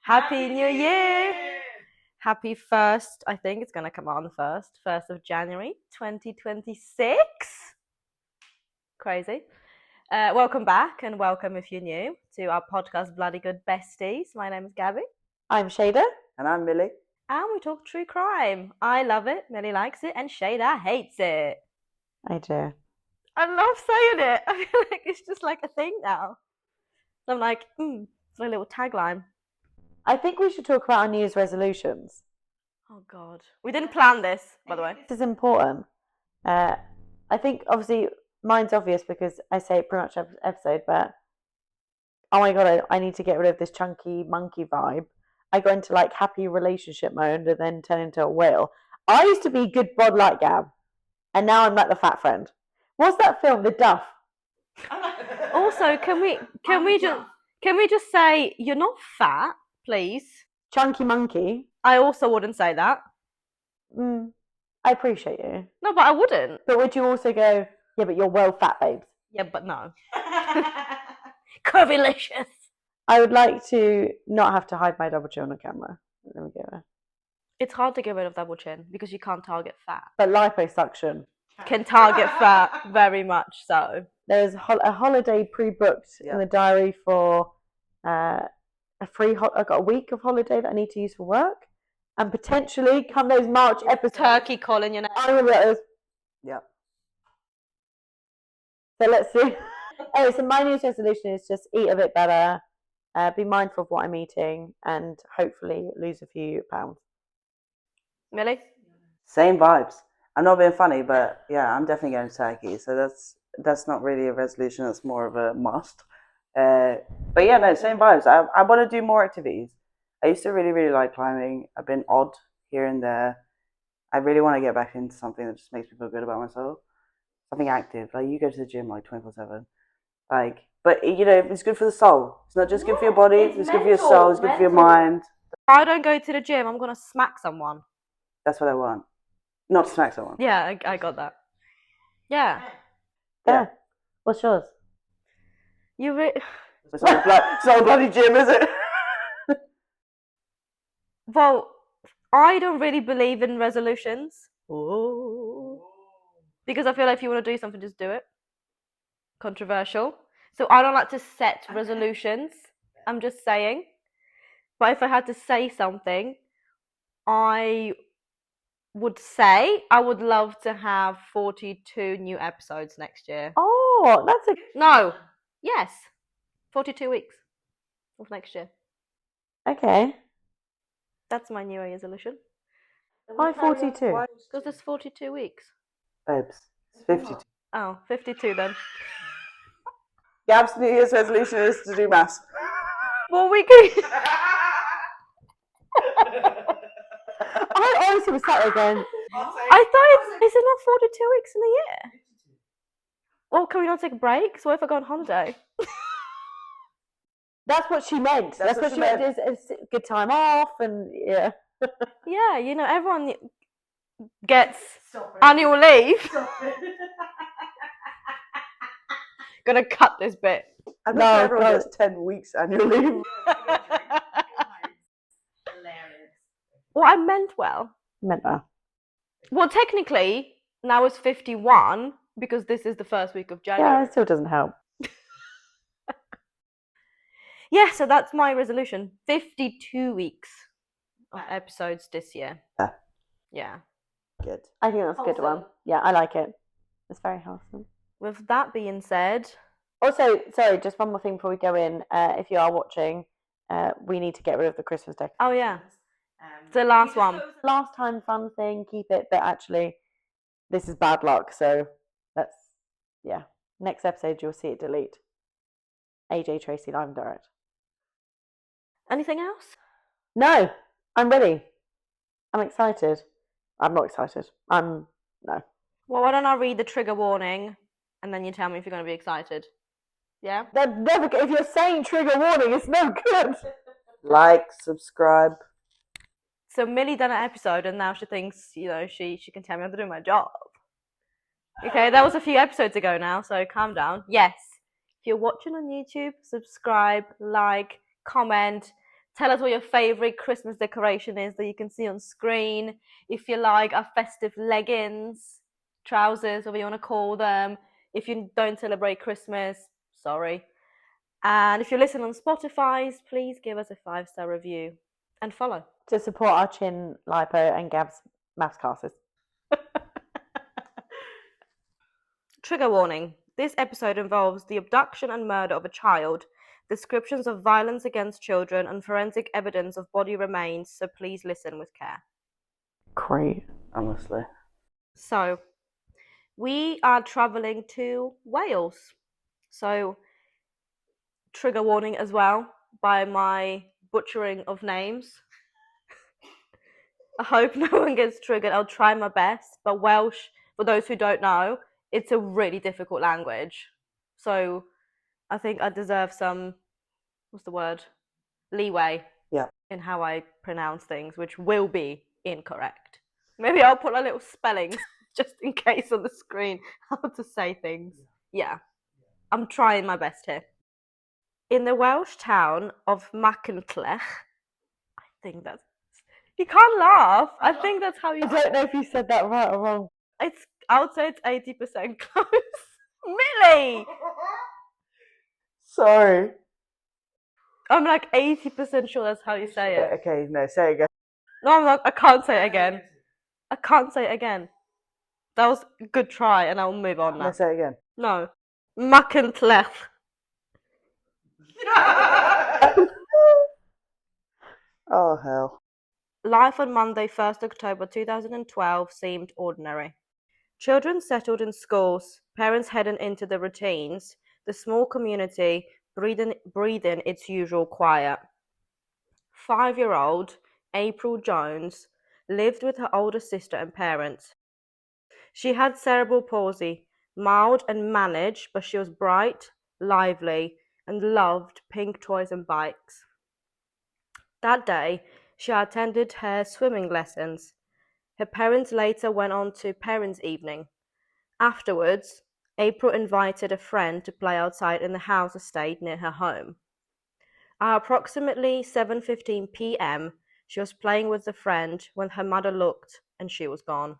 Happy New Year! Happy 1st, I think it's going to come out on the 1st of January 2026. Crazy. Welcome back and welcome if you're new to our podcast Bloody Good Besties. My name is Gabby. I'm Shada. And I'm Millie. And we talk true crime. I love it, Millie likes it, and Shada hates it. I do. I love saying it. I feel like it's just like a thing now. So I'm like, it's my little tagline. I think we should talk about our New Year's resolutions. Oh, God. We didn't plan this, by the way. This is important. I think, obviously, mine's obvious because I say it pretty much every episode, but oh my God, I need to get rid of this chunky monkey vibe. I go into like happy relationship mode and then turn into a whale. I used to be good bod like Gab, and now I'm like the fat friend. What's that film, The Duff? Also, can we just say you're not fat, please? Chunky monkey. I also wouldn't say that. I appreciate you. No, but I wouldn't. But would you also go, yeah, but you're well fat, babes? Yeah, but no. Curvylicious. I would like to not have to hide my double chin on camera. There we go. It's hard to get rid of double chin because you can't target fat. But liposuction can target fat very much so. There's a holiday pre-booked in the diary for a free. I've got a week of holiday that I need to use for work, and potentially come those March episodes. Turkey calling your name. I'm gonna be like, Yep. So let's see. Anyway, so my New Year's resolution is just eat a bit better, be mindful of what I'm eating, and hopefully lose a few pounds. Millie? Same vibes. I'm not being funny, but yeah, I'm definitely going to Turkey. So that's not really a resolution. That's more of a must. But yeah, no, same vibes. I want to do more activities. I used to really, really like climbing. I've been odd here and there. I really want to get back into something that just makes me feel good about myself. Something active. Like you go to the gym like 24/7. Like, but you know, it's good for the soul. It's not just good for your body. It's good for your soul. It's good for your mind. If I don't go to the gym, I'm gonna smack someone. That's what I want. Not to smack someone. Yeah, I got that. Yeah. What's yours? It's not a bloody gym, is it? Well, I don't really believe in resolutions. Ooh. Because I feel like if you want to do something, just do it. Controversial. So I don't like to set resolutions. I'm just saying. But if I had to say something, I would say I would love to have 42 new episodes next year. Oh, that's a... No. Yes. 42 weeks of next year. Okay. That's my New Year's resolution. Why 42? Because there's 42 weeks. Babes, it's 52. Oh, 52 then. Gab's New Year's resolution is to do maths. Well, we can... I honestly was sat there going... I thought, is it not 42 weeks in a year? Well, can we not take a break? So what if I go on holiday? That's what she meant. That's what she meant. Is a good time off and yeah. Yeah, you know, everyone gets annual leave. Gonna cut this bit. I think everyone gets 10 weeks annual leave. Well, I meant well. Well, technically, now it's 51 because this is the first week of January. Yeah, it still doesn't help. Yeah, so that's my resolution. 52 weeks of episodes this year. Yeah. Good. I think that's a good one. Yeah, I like it. It's very wholesome. With that being said... Also, sorry, just one more thing before we go in. If you are watching, we need to get rid of the Christmas decorations. Oh, yeah. The last one. Last time fun thing, keep it. But actually, this is bad luck. So let's, next episode you'll see it delete. AJ Tracy live and direct. Anything else? No, I'm ready. I'm excited. I'm not excited. No. Well, why don't I read the trigger warning and then you tell me if you're going to be excited? Yeah? If you're saying trigger warning, it's no good. Like, subscribe. So Millie done an episode and now she thinks, you know, she can tell me how to do my job. Okay, that was a few episodes ago now, so calm down. Yes, if you're watching on YouTube, subscribe, like, comment, Tell us what your favourite Christmas decoration is that you can see on screen. If you like our festive leggings, trousers, whatever you want to call them. If you don't celebrate Christmas, sorry. And if you're listening on Spotify, please give us a 5-star review and follow. To support our chin lipo and Gab's maths classes. Trigger warning. This episode involves the abduction and murder of a child, descriptions of violence against children, and forensic evidence of body remains, so please listen with care. Great. Honestly. So, we are travelling to Wales. So, trigger warning as well by my butchering of names. I hope no one gets triggered. I'll try my best. But Welsh, for those who don't know, it's a really difficult language. So I think I deserve some, what's the word? Leeway. Yeah. In how I pronounce things, which will be incorrect. Maybe I'll put a little spelling just in case on the screen how to say things. Yeah. I'm trying my best here. In the Welsh town of Machynlleth, I think that's... You can't laugh. I think that's how you... I don't know if you said that right or wrong. I would say it's 80% close. Millie! Sorry. I'm like 80% sure that's how you say it. Okay, no, say it again. No, I'm not. I can't say it again. I can't say it again. That was a good try, and I'll move on now. No, say it again. No. Machynlleth. Oh, hell. Life on Monday, 1st October 2012 seemed ordinary. Children settled in schools, parents heading into the routines, the small community breathing its usual quiet. 5-year-old April Jones lived with her older sister and parents. She had cerebral palsy, mild and managed, but she was bright, lively, and loved pink toys and bikes. That day, she attended her swimming lessons. Her parents later went on to parents' evening. Afterwards, April invited a friend to play outside in the house estate near her home. At approximately 7:15 p.m., she was playing with the friend when her mother looked and she was gone.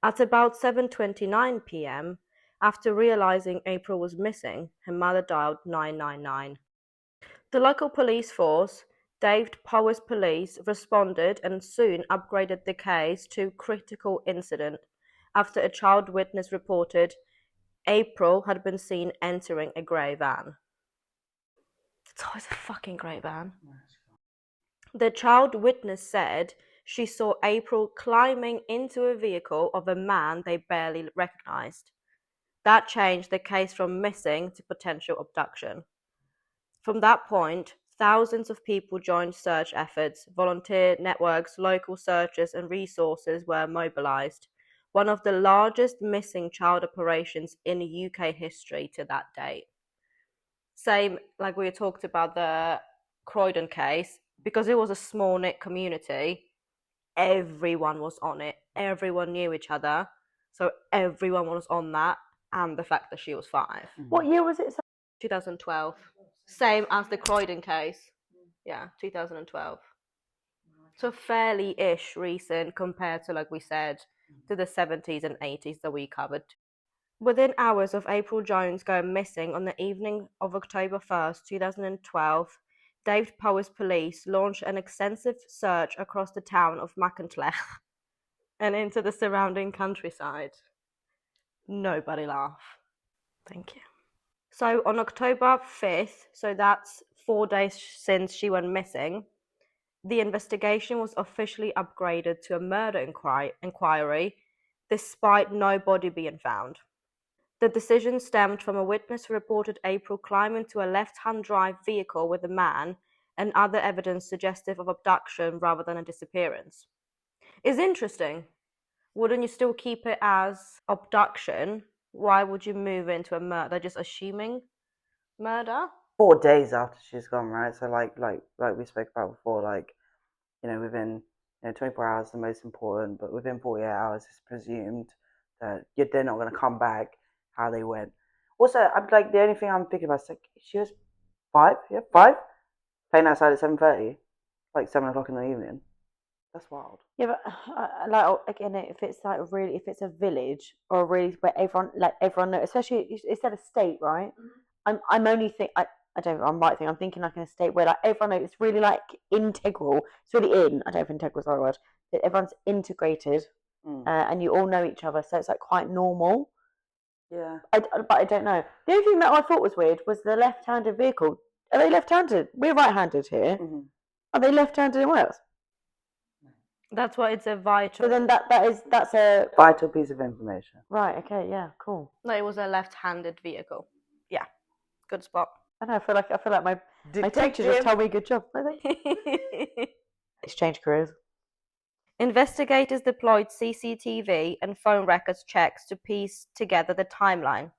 At about 7:29 p.m., after realizing April was missing, her mother dialed 999. The local police force, Dave Powers Police, responded and soon upgraded the case to critical incident after a child witness reported April had been seen entering a grey van. It's always a fucking grey van. The child witness said she saw April climbing into a vehicle of a man they barely recognized. That changed the case from missing to potential abduction. From that point, thousands of people joined search efforts, volunteer networks, local searches, and resources were mobilized. One of the largest missing child operations in UK history to that date. Same like we talked about the Croydon case, because it was a small knit community, everyone was on it. Everyone knew each other. So everyone was on that, and the fact that she was 5. What year was it? 2012. Same as the Croydon case. Yeah, 2012. So fairly-ish recent compared to, like we said, to the 70s and 80s that we covered. Within hours of April Jones going missing on the evening of October 1st, 2012, Dave Powers Police launched an extensive search across the town of Machynlleth and into the surrounding countryside. Nobody laugh. Thank you. So on October 5th, so that's 4 days since she went missing, the investigation was officially upgraded to a murder inquiry, despite no body being found. The decision stemmed from a witness who reported April climbing into a left-hand drive vehicle with a man and other evidence suggestive of abduction rather than a disappearance. It's interesting. Wouldn't you still keep it as abduction? Why would you move into a murder? They're just assuming murder? 4 days after she's gone, right? So like we spoke about before, like, you know, within 24 hours is the most important, but within 48 hours it's presumed that they're not going to come back how they went. Also, I'm like, the only thing I'm thinking about is like, she was 5, yeah, 5? playing outside at 7:30, like 7 o'clock in the evening. That's wild. Yeah, but like again, if it's like really, if it's a village or really where everyone knows, especially it's at a state, right? I'm only I don't know, I'm right thing. I'm thinking like in a state where like everyone knows it's really like integral. It's really in. I don't know if integral is the right word. That everyone's integrated, and you all know each other, so it's like quite normal. Yeah. But I don't know. The only thing that I thought was weird was the left-handed vehicle. Are they left-handed? We're right-handed here. Mm-hmm. Are they left-handed in Wales? That's why it's a vital. So then that's a Vital piece of information. right. Okay, yeah, cool. No, it was a left-handed vehicle. Yeah, good spot. I know. I feel like my teacher just told me a good job. Exchange careers. Investigators deployed CCTV and phone records checks to piece together the timeline.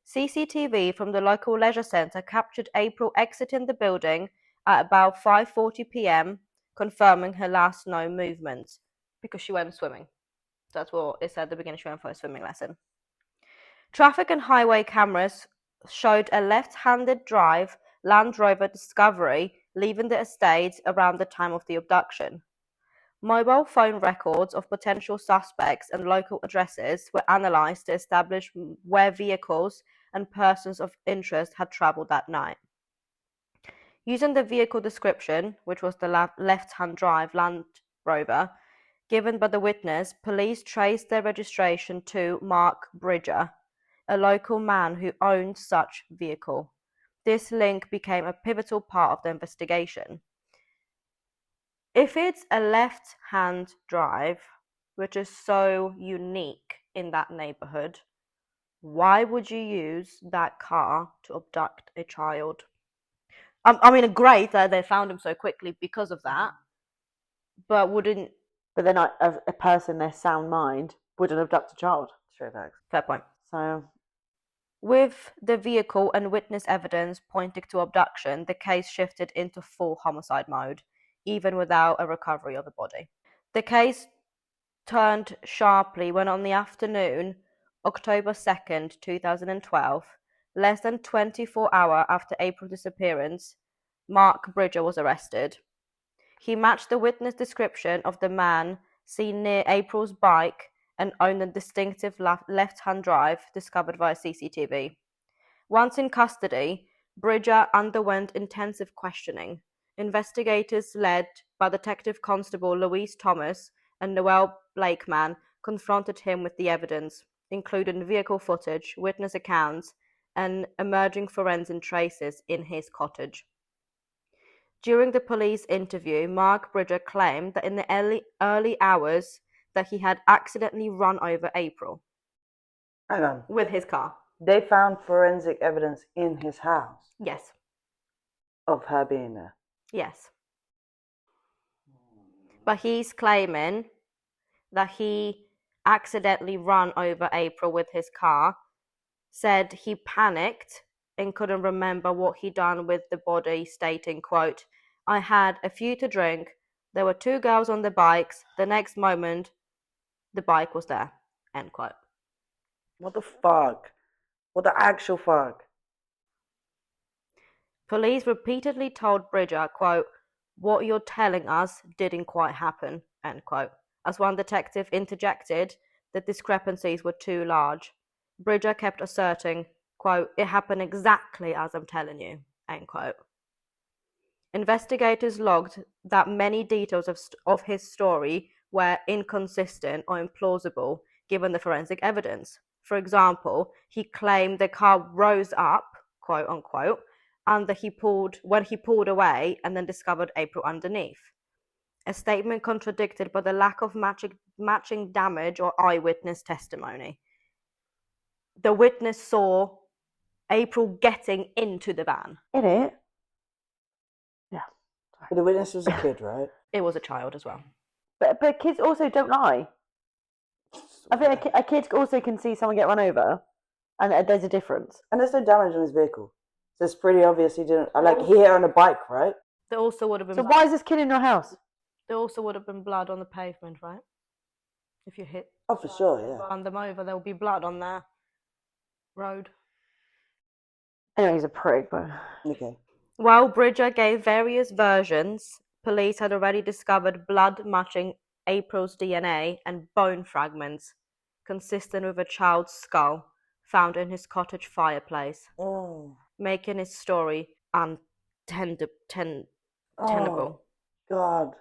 CCTV from the local leisure centre captured April exiting the building at about 5:40 p.m, confirming her last known movements because she went swimming. That's what it said at the beginning. She went for a swimming lesson. Traffic and highway cameras showed a left-handed drive Land Rover Discovery leaving the estate around the time of the abduction. Mobile phone records of potential suspects and local addresses were analysed to establish where vehicles and persons of interest had travelled that night. Using the vehicle description, which was the left-hand drive Land Rover, given by the witness, police traced their registration to Mark Bridger, a local man who owned such vehicle. This link became a pivotal part of the investigation. If it's a left-hand drive, which is so unique in that neighborhood, why would you use that car to abduct a child? I mean, great that they found him so quickly because of that, but wouldn't... But then a person, their sound mind, wouldn't abduct a child. Straight facts. Fair point. So, with the vehicle and witness evidence pointing to abduction, the case shifted into full homicide mode, even without a recovery of the body. The case turned sharply when on the afternoon, October 2nd, 2012, less than 24 hours after April's disappearance, Mark Bridger was arrested. He matched the witness description of the man seen near April's bike and owned a distinctive left-hand drive discovered via CCTV. Once in custody, Bridger underwent intensive questioning. Investigators led by Detective Constable Louise Thomas and Noel Blakeman confronted him with the evidence, including vehicle footage, witness accounts, and emerging forensic traces in his cottage. During the police interview, Mark Bridger claimed that in the early hours that he had accidentally run over April. Hang on. With his car. They found forensic evidence in his house Yes. of her being there. Yes. But he's claiming that he accidentally ran over April with his car, said he panicked and couldn't remember what he'd done with the body, stating, quote, "I had a few to drink. There were two girls on the bikes. The next moment, the bike was there," end quote. What the fuck? What the actual fuck? Police repeatedly told Bridger, quote, "What you're telling us didn't quite happen," end quote. As one detective interjected, the discrepancies were too large. Bridger kept asserting, quote, "It happened exactly as I'm telling you," end quote. Investigators logged that many details of his story were inconsistent or implausible given the forensic evidence. For example, he claimed the car rose up, quote unquote, and that when he pulled away and then discovered April underneath. A statement contradicted by the lack of matching damage or eyewitness testimony. The witness saw April getting into the van. in it. Yeah. But the witness was a kid, right? It was a child as well. But kids also don't lie. I think a kid also can see someone get run over, and there's a difference. And there's no damage on his vehicle. So it's pretty obvious he didn't. Like, he hit her on a bike, right? There also would have been. So why is this kid in your house? There also would have been blood on the pavement, right? If you hit. Oh, for sure, yeah. Run them over, there will be blood on their road. Anyway, he's a prick, but Okay. While Bridger gave various versions, police had already discovered blood matching April's DNA and bone fragments consistent with a child's skull found in his cottage fireplace, Oh. making his story untenable. Oh, God.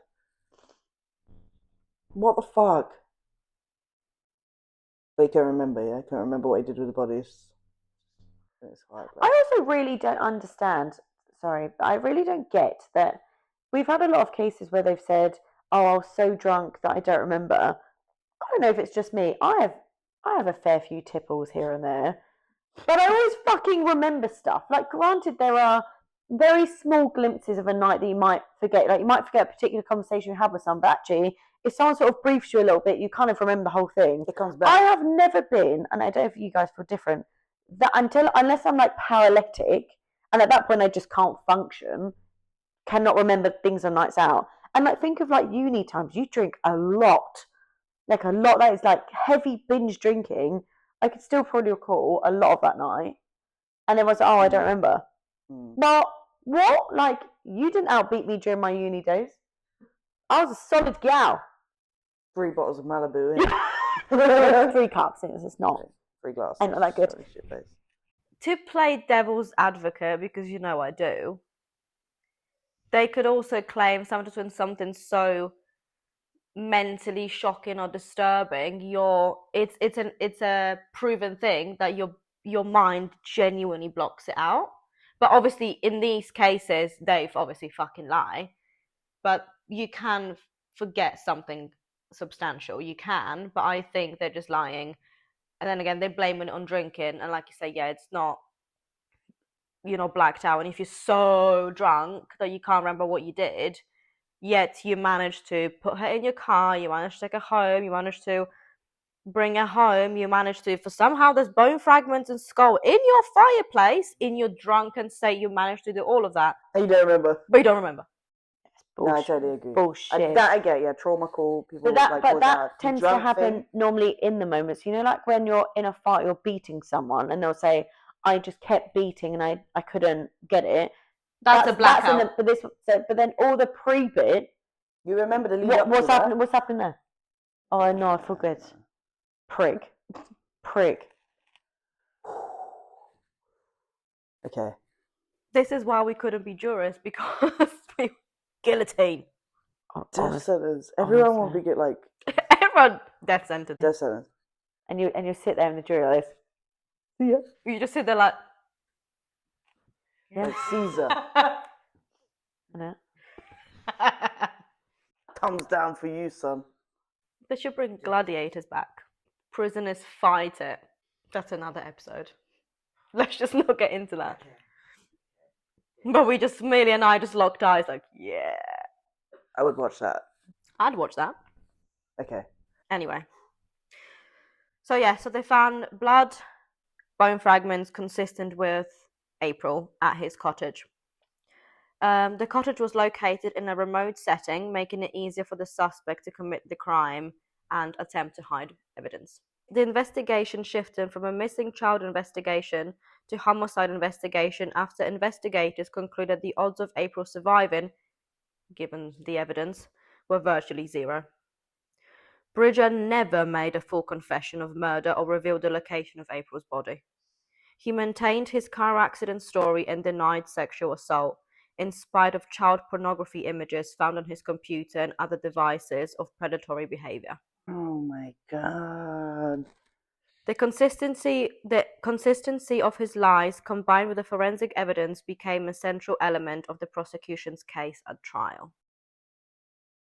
What the fuck? But you can't remember, yeah? Can't remember what he did with the bodies. It's quite I also really don't understand. Sorry, but I really don't get that. We've had a lot of cases where they've said, "Oh, I was so drunk that I don't remember." I don't know if it's just me. I have a fair few tipples here and there, but I always fucking remember stuff. Like, granted, there are very small glimpses of a night that you might forget. Like, you might forget a particular conversation you had with someone, but actually, if someone sort of briefs you a little bit, you kind of remember the whole thing. It comes back. I have never been, and I don't know if you guys feel different, that unless I'm like paralytic, and at that point I just can't function, cannot remember things on nights out. And like, think of like uni times, you drink a lot, like a lot. That is like heavy binge drinking. I could still probably recall a lot of that night, and it was oh, I don't remember. But what? Like, you didn't outbeat me during my uni days. I was a solid gal. 3 bottles of Malibu in. 3 cups. It's not. 3 glasses. Ain't not that good. Sorry, shit face. To play devil's advocate, because you know I do, they could also claim sometimes when something's so mentally shocking or disturbing, it's a proven thing that your mind genuinely blocks it out. But obviously, in these cases, they've obviously fucking lie. But you can forget something substantial. You can, but I think they're just lying. And then again, they're blaming it on drinking. And like you say, yeah, it's not, you're not blacked out. And if you're so drunk that you can't remember what you did, yet you managed to put her in your car, you managed to take her home, you managed to bring her home, you managed to, for somehow there's bone fragments and skull in your fireplace, in your drunken state, you managed to do all of that. And you don't remember? But you don't remember. No, I totally agree. Bullshit. That I get, yeah, trauma call, people But that, like but that the tends to drunk happen thing. normally in the moments. You know, like when you're in a fight, you're beating someone, and they'll say, "I just kept beating, and I couldn't get it." That's a blackout. But then all the pre bit. You remember the lead up What's to happening? that? What's happening there? Oh no, I forget. Prick. Okay. This is why we couldn't be jurors, because we guillotine. Death sentence. Everyone will be get like Everyone death sentence. death sentence. And you sit there in the jury like this. Yeah. You just sit there like Like Caesar. Yeah. Thumbs down for you, son. They should bring gladiators back. Prisoners fight it. That's another episode. Let's just not get into that. But Millie and I just locked eyes like, yeah. I would watch that. I'd watch that. Okay. Anyway. So they found blood, bone fragments consistent with April at his cottage. The cottage was located in a remote setting, making it easier for the suspect to commit the crime and attempt to hide evidence. The investigation shifted from a missing child investigation to homicide investigation after investigators concluded the odds of April surviving, given the evidence, were virtually zero. Bridger never made a full confession of murder or revealed the location of April's body. He maintained his car accident story and denied sexual assault, in spite of child pornography images found on his computer and other devices of predatory behavior. Oh my god. The consistency of his lies, combined with the forensic evidence, became a central element of the prosecution's case at trial.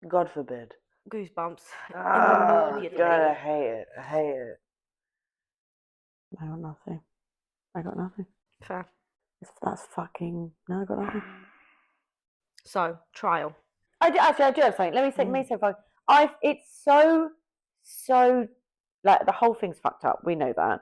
God forbid. Goosebumps. Oh, Immediately. God, I hate it. I got nothing. Fair. That's fucking. No, I got nothing. So, trial. I do have something. Let me say something. It's so like the whole thing's fucked up. We know that,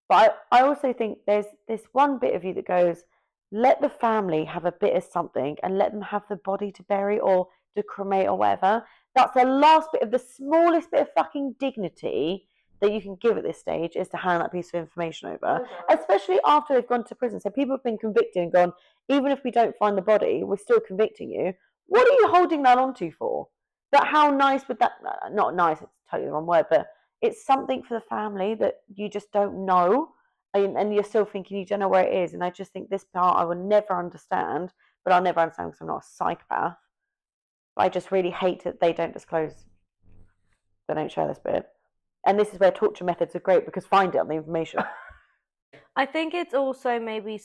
but I also think there's this one bit of you that goes, let the family have a bit of something and let them have the body to bury or to cremate or whatever. That's the last bit of the smallest bit of fucking dignity that you can give at this stage is to hand that piece of information over, especially after they've gone to prison. So people have been convicted and gone, even if we don't find the body, we're still convicting you. What are you holding that onto for? That how nice would that, not nice, it's totally the wrong word, but it's something for the family that you just don't know, and you're still thinking you don't know where it is. And I just think this part I will never understand, but I'll never understand because I'm not a psychopath. But I just really hate that they don't disclose, they don't share this bit. And this is where torture methods are great, because find it on the information. I think it's also maybe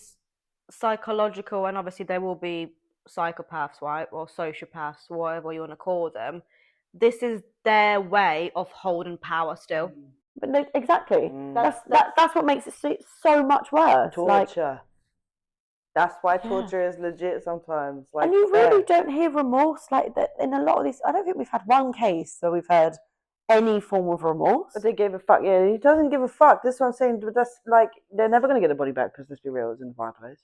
psychological, and obviously there will be psychopaths, right, or sociopaths, whatever you want to call them. This is their way of holding power still. But no, exactly. That's what makes it so much worse. Torture. That's why torture is legit sometimes. Like, and you really don't hear remorse like that in a lot of these. I don't think we've had one case where we've heard any form of remorse. But they gave a fuck. Yeah, he doesn't give a fuck. This one's saying, but that's like, they're never going to get the body back because, let's be real, it's in the fireplace.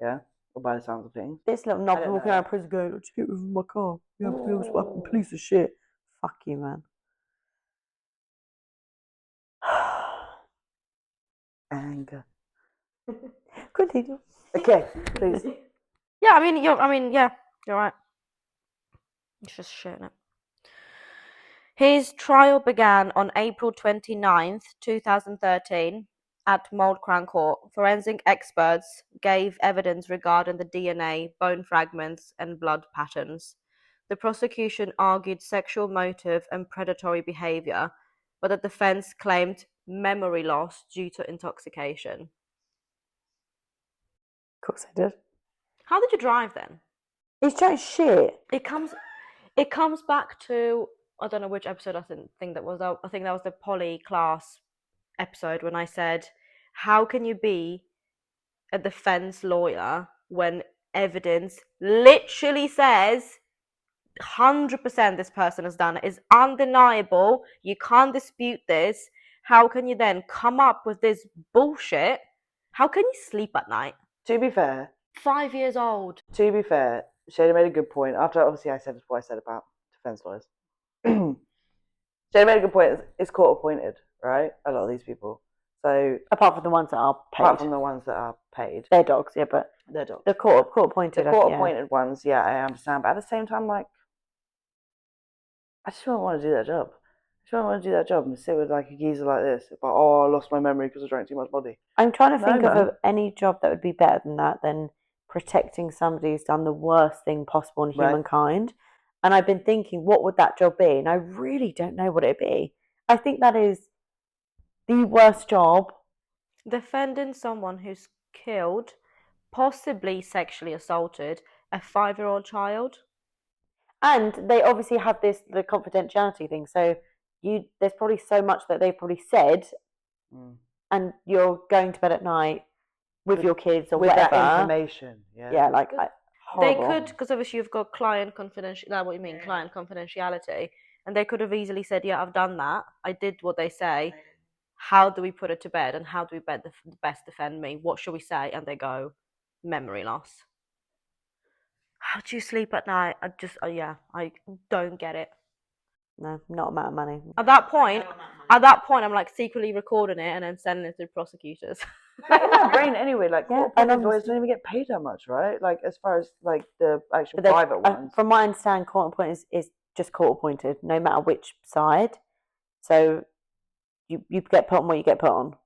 Yeah? Or by the sounds of things. This little knob walking around prison going, just get rid of my car. Yeah, fucking piece of shit. Fuck you, man. Anger. Continue. Okay, please. Yeah, you're right. It's just shit, innit? His trial began on April 29th, 2013, at Moldcrown Court. Forensic experts gave evidence regarding the DNA, bone fragments, and blood patterns. The prosecution argued sexual motive and predatory behavior, but the defense claimed memory loss due to intoxication. Of course I did. How did you drive then? He's chatting shit. It comes back to, I don't know which episode I think that was. I think that was the poly class episode when I said, how can you be a defense lawyer when evidence literally says 100% this person has done it, is undeniable, you can't dispute this? How can you then come up with this bullshit? How can you sleep at night? To be fair, 5 years old. To be fair, Shada made a good point. After, obviously, I said what I said about defense lawyers. Shada made a good point. It's court appointed, right? A lot of these people. So apart from the ones that are paid. Apart from the ones that are paid. They're dogs, yeah, but they're dogs. The court appointed. The court appointed ones, yeah, I understand. But at the same time, like, I just don't want to do that job. And sit with like a geezer like this. But I lost my memory because I drank too much body. I'm trying to think of any job that would be better than that, than protecting somebody who's done the worst thing possible in humankind. And I've been thinking, what would that job be? And I really don't know what it'd be. I think that is the worst job. Defending someone who's killed, possibly sexually assaulted, a 5-year-old child. And they obviously have the confidentiality thing. So there's probably so much that they've probably said, and you're going to bed at night with your kids or whatever. That information. Yeah, like horrible. They could, because obviously you've got client confidentiality. That's what you mean, client confidentiality. And they could have easily said, "Yeah, I've done that. I did what they say. How do we put it to bed? And how do we best defend me? What should we say?" And they go, "Memory loss." How do you sleep at night? I don't get it. No, not amount of money. At that point, I'm like secretly recording it and then sending it to prosecutors. Like in my brain, anyway. Like, and lawyers don't even get paid that much, right? Like, as far as like the actual private ones. From my understanding, court appointed is just court appointed, no matter which side. So you get put on what you get put on,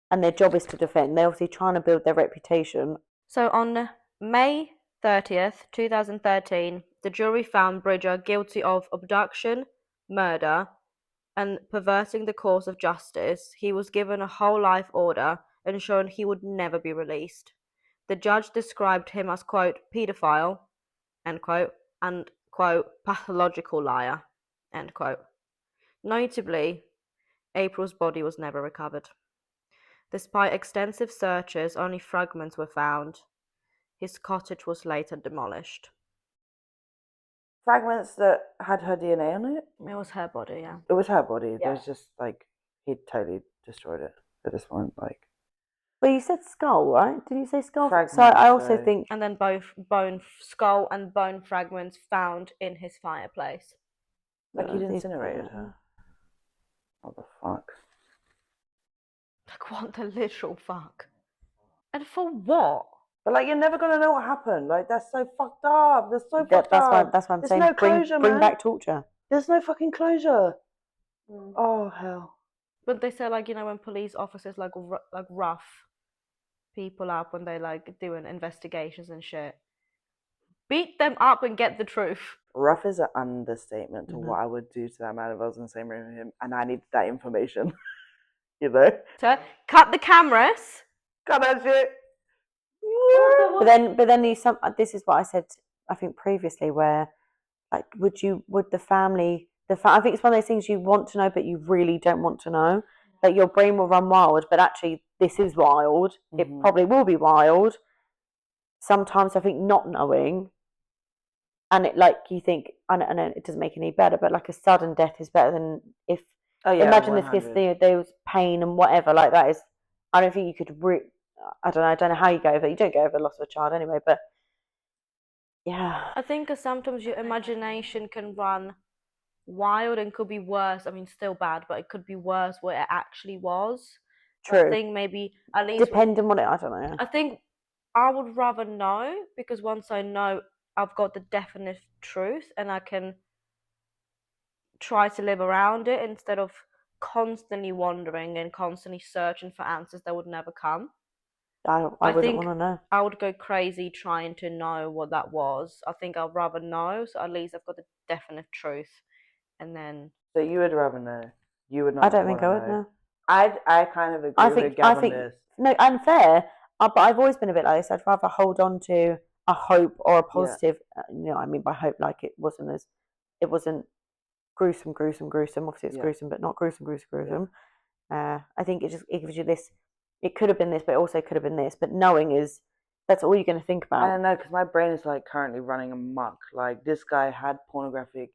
and their job is to defend. They're obviously trying to build their reputation. So on May 30th, 2013, the jury found Bridger guilty of abduction, murder, and perverting the course of justice. He was given a whole life order, ensuring he would never be released. The judge described him as, quote, paedophile, end quote, and, quote, pathological liar, end quote. Notably, April's body was never recovered. Despite extensive searches, only fragments were found. His cottage was later demolished. Fragments that had her DNA on it? It was her body, yeah. It was her body. Yeah. It was just like, he totally destroyed it at this point. Like, but you said skull, right? Did you say skull? Fragments, so I also think... And then both skull and bone fragments found in his fireplace. Like, he'd incinerated her. What the fuck? Like, what the literal fuck? And for what? But like, you're never gonna know what happened. Like, that's so fucked up. That's so fucked up. That's why I'm There's saying no bring closure, bring man. back torture. There's no fucking closure. Oh hell. But they say, like, when police officers like rough people up when they like doing investigations and shit, beat them up and get the truth. Rough is an understatement to Mhm. what I would do to that man if I was in the same room with him and I needed that information. You know? So cut the cameras. Got that shit. But then this is what I said, I think previously, where like would the family I think it's one of those things you want to know but you really don't want to know. Like your brain will run wild, but actually this is wild. It probably will be wild. Sometimes I think not knowing, and it like you think, I know it doesn't make it any better, but like a sudden death is better than if. Oh yeah. Imagine 100. if there was pain and whatever like that is. I don't think you could. I don't know how you go over. You don't go over the loss of a child anyway, but yeah. I think sometimes your imagination can run wild and could be worse. I mean, still bad, but it could be worse what it actually was. True. I think maybe at least Depending on it, I don't know. I think I would rather know, because once I know, I've got the definite truth and I can try to live around it instead of constantly wondering and constantly searching for answers that would never come. I wouldn't think want to know. I would go crazy trying to know what that was. I think I'd rather know, so at least I've got the definite truth. And then So you would rather know. You would not. I don't think I would know. I kind of agree with Gab on this. No, unfair. But I've always been a bit like this. I'd rather hold on to a hope or a positive. I mean by hope, like it wasn't gruesome. Obviously, it's gruesome, but not gruesome. I think it gives you this. It could have been this, but it also could have been this. But knowing that's all you're going to think about. I don't know, because my brain is like currently running amok. Like this guy had pornographic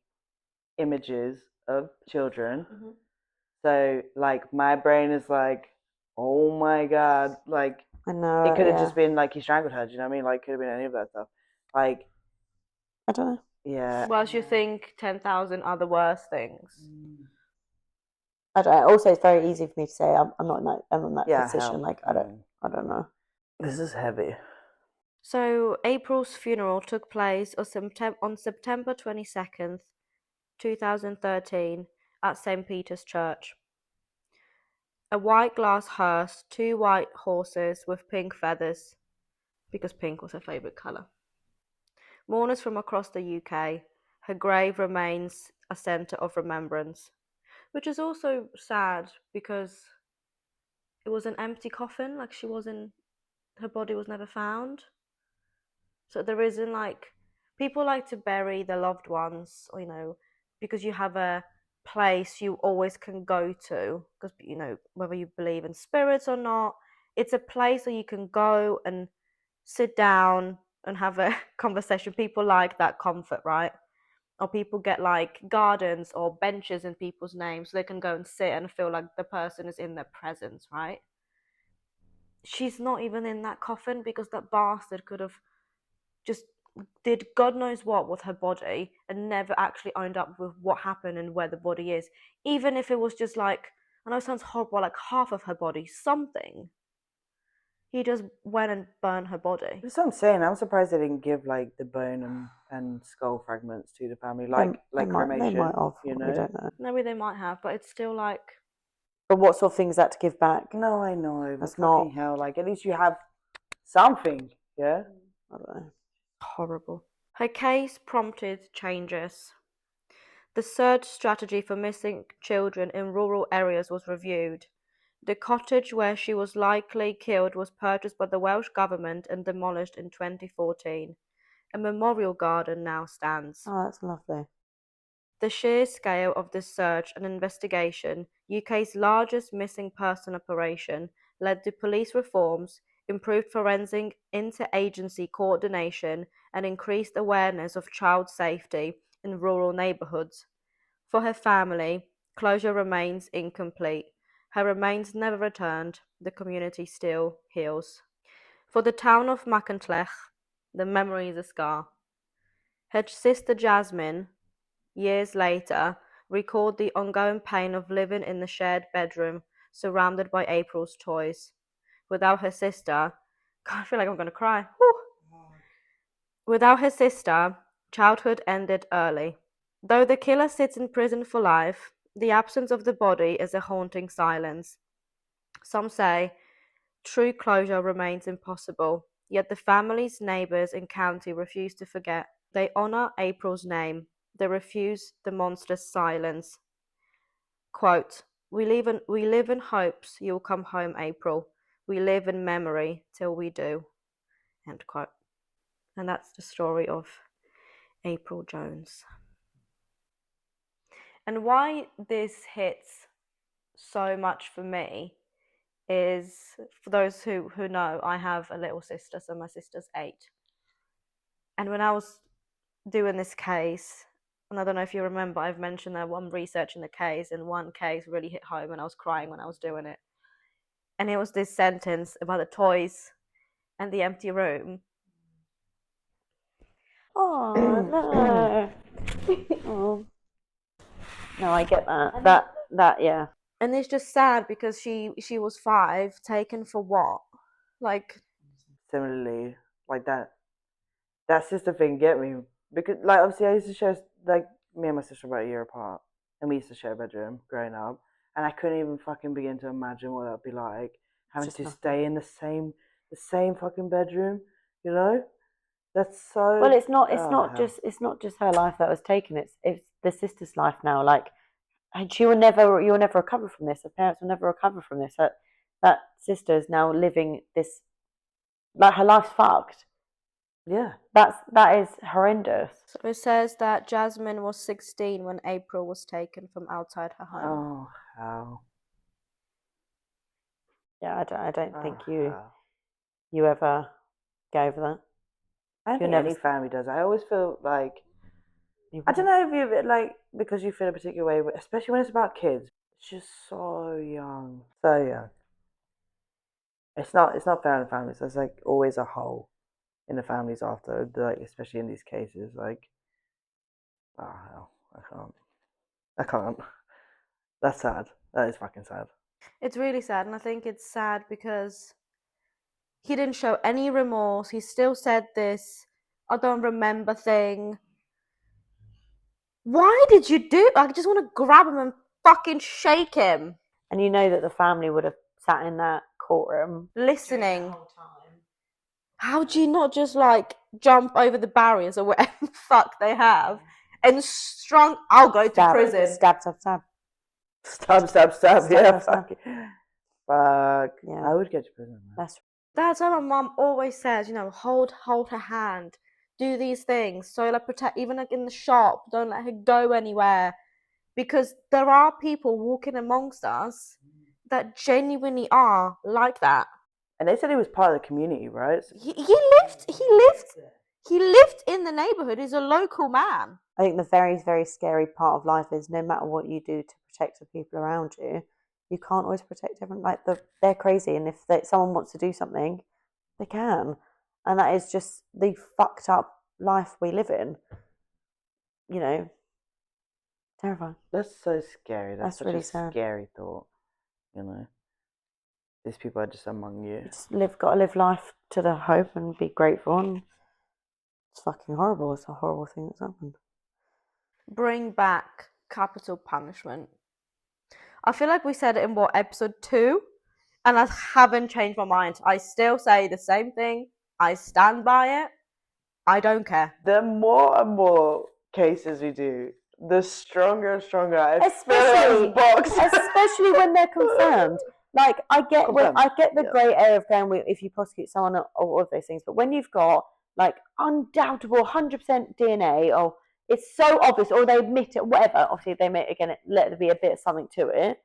images of children. Mhm. So like my brain is like, oh my god, like I know it could have just been like he strangled her. Do you know what I mean? Like, could have been any of that stuff. Like, I don't know. yeah. Whilst you think 10,000 other worse things. I don't know. Also, it's very easy for me to say I'm not in that position. Hell. Like I don't know. This is heavy. So April's funeral took place on September 22nd, 2013 at St. Peter's Church. A white glass hearse, 2 white horses with pink feathers, because pink was her favourite colour. Mourners from across the UK, her grave remains a centre of remembrance, which is also sad because it was an empty coffin, like her body was never found. So there isn't people like to bury their loved ones, because you have a place you always can go to, because whether you believe in spirits or not, it's a place where you can go and sit down and have a conversation. People like that comfort, right? Or people get like gardens or benches in people's names so they can go and sit and feel like the person is in their presence, right? She's not even in that coffin because that bastard could have just did God knows what with her body and never actually owned up with what happened and where the body is. Even if it was just like, I know it sounds horrible, like half of her body, something. He just went and burned her body. That's what I'm saying. I'm surprised they didn't give like the bone and skull fragments to the family, like cremation. They might have. You know? We don't know. Maybe they might have, but it's still like. But what sort of things that to give back? No, I know. That's But not. fucking hell. Like at least you have something. Yeah. I don't know. Horrible. Her case prompted changes. The search strategy for missing children in rural areas was reviewed. The cottage where she was likely killed was purchased by the Welsh government and demolished in 2014. A memorial garden now stands. Oh, that's lovely. The sheer scale of this search and investigation, UK's largest missing person operation, led to police reforms, improved forensic interagency coordination, and increased awareness of child safety in rural neighbourhoods. For her family, closure remains incomplete. Her remains never returned. The community still heals. For the town of Machynlleth, the memory is a scar. Her sister Jasmine, years later, record the ongoing pain of living in the shared bedroom, surrounded by April's toys. Without her sister, God, I feel like I'm going to cry. Whew. Without her sister, childhood ended early. Though the killer sits in prison for life, the absence of the body is a haunting silence. Some say true closure remains impossible, yet the family's neighbors and county refuse to forget. They honor April's name. They refuse the monster's silence. Quote, we live in hopes you'll come home, April. We live in memory till we do. End quote. And that's the story of April Jones. And why this hits so much for me is, for those who know, I have a little sister, so my sister's 8. And when I was doing this case, and I don't know if you remember, I've mentioned that I'm researching the case, and one case really hit home, and I was crying when I was doing it. And it was this sentence about the toys and the empty room. Oh no! Oh. No, I get that. That yeah. And it's just sad because she was 5, taken for what? Like, Similarly, like that sister thing get me, because like obviously I used to share, like, me and my sister were about a year apart, and we used to share a bedroom growing up, and I couldn't even fucking begin to imagine what that'd be like, having to stay in the same fucking bedroom, you know. That's so. Well, it's not hell. just her life that was taken. It's the sister's life now. Like, and you'll never recover from this. Her parents will never recover from this. That sister is now living this, like, her life's fucked. Yeah. That is horrendous. So it says that Jasmine was 16 when April was taken from outside her home. Oh hell. Yeah, I don't think hell. you ever get over that. I don't think any family does. I always feel like, I don't know if you, like, because you feel a particular way, but especially when it's about kids, it's just so young, so young. It's not fair in the families. There's like always a hole in the families after, like, especially in these cases. Like, oh hell, I can't. That's sad. That is fucking sad. It's really sad, and I think it's sad because he didn't show any remorse. He still said this I don't remember thing. Why did you do? I just want to grab him and fucking shake him. And you know that the family would have sat in that courtroom listening. How do you not just like jump over the barriers or whatever the fuck they have and strung? I'll go to prison. Stab. Yeah, fuck. Fuck. Yeah. I would get to prison. That's why my mum always says, you know, hold her hand, do these things, so like protect, even like in the shop, don't let her go anywhere, because there are people walking amongst us that genuinely are like that. And they said he was part of the community, right? He lived in the neighborhood. He's a local man. I think the very, very scary part of life is no matter what you do to protect the people around you, you can't always protect everyone. Like, they're crazy, and if someone wants to do something, they can. And that is just the fucked up life we live in. You know, terrifying. That's so scary. That's really such a sad. Scary thought. You know, these people are just among you. You just got to live life to the hope and be grateful. And it's fucking horrible. It's a horrible thing that's happened. Bring back capital punishment. I feel like we said it in episode 2, and I haven't changed my mind. I still say the same thing. I stand by it. I don't care. The more and more cases we do, the stronger and stronger I especially box. Especially when they're confirmed. Like, I get the grey area of going if you prosecute someone or all of those things, but when you've got like undoubtable 100% DNA, or it's so obvious, or they admit it, whatever. Obviously, they may again let there be a bit of something to it.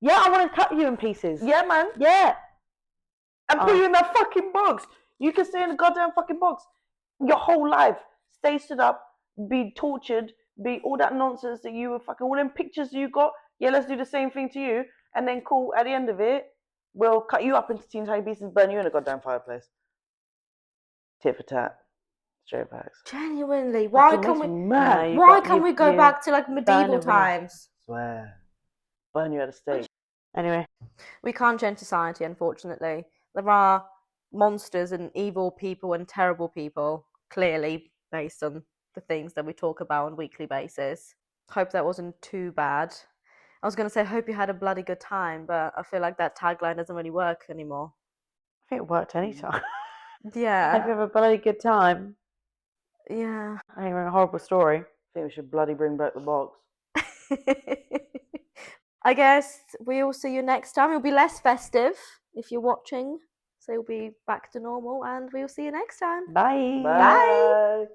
Yeah, I want to cut you in pieces. Yeah, man. Yeah, and put you in that fucking box. You can stay in the goddamn fucking box your whole life. Stay stood up, be tortured, be all that nonsense that you were fucking, all them pictures you got. Yeah, let's do the same thing to you, and then cool. At the end of it, we'll cut you up into teeny tiny pieces, burn you in a goddamn fireplace. Tit for tat. Straight facts. Genuinely, why Fucking can't makes we? me mad. you Why got- can't you- we go you back to like medieval burning me. times? Swear. Burn you at a stake. Anyway, We can't change society, unfortunately. There are monsters and evil people and terrible people, clearly based on the things that we talk about on a weekly basis. Hope that wasn't too bad. I was going to say, hope you had a bloody good time, but I feel like that tagline doesn't really work anymore. I think it worked anytime. Hope you Yeah. have a bloody good time. Yeah. I think we're a horrible story. I think we should bloody bring back the box. I guess we'll see you next time. It'll be less festive if you're watching. So it'll be back to normal, and we'll see you next time. Bye. Bye.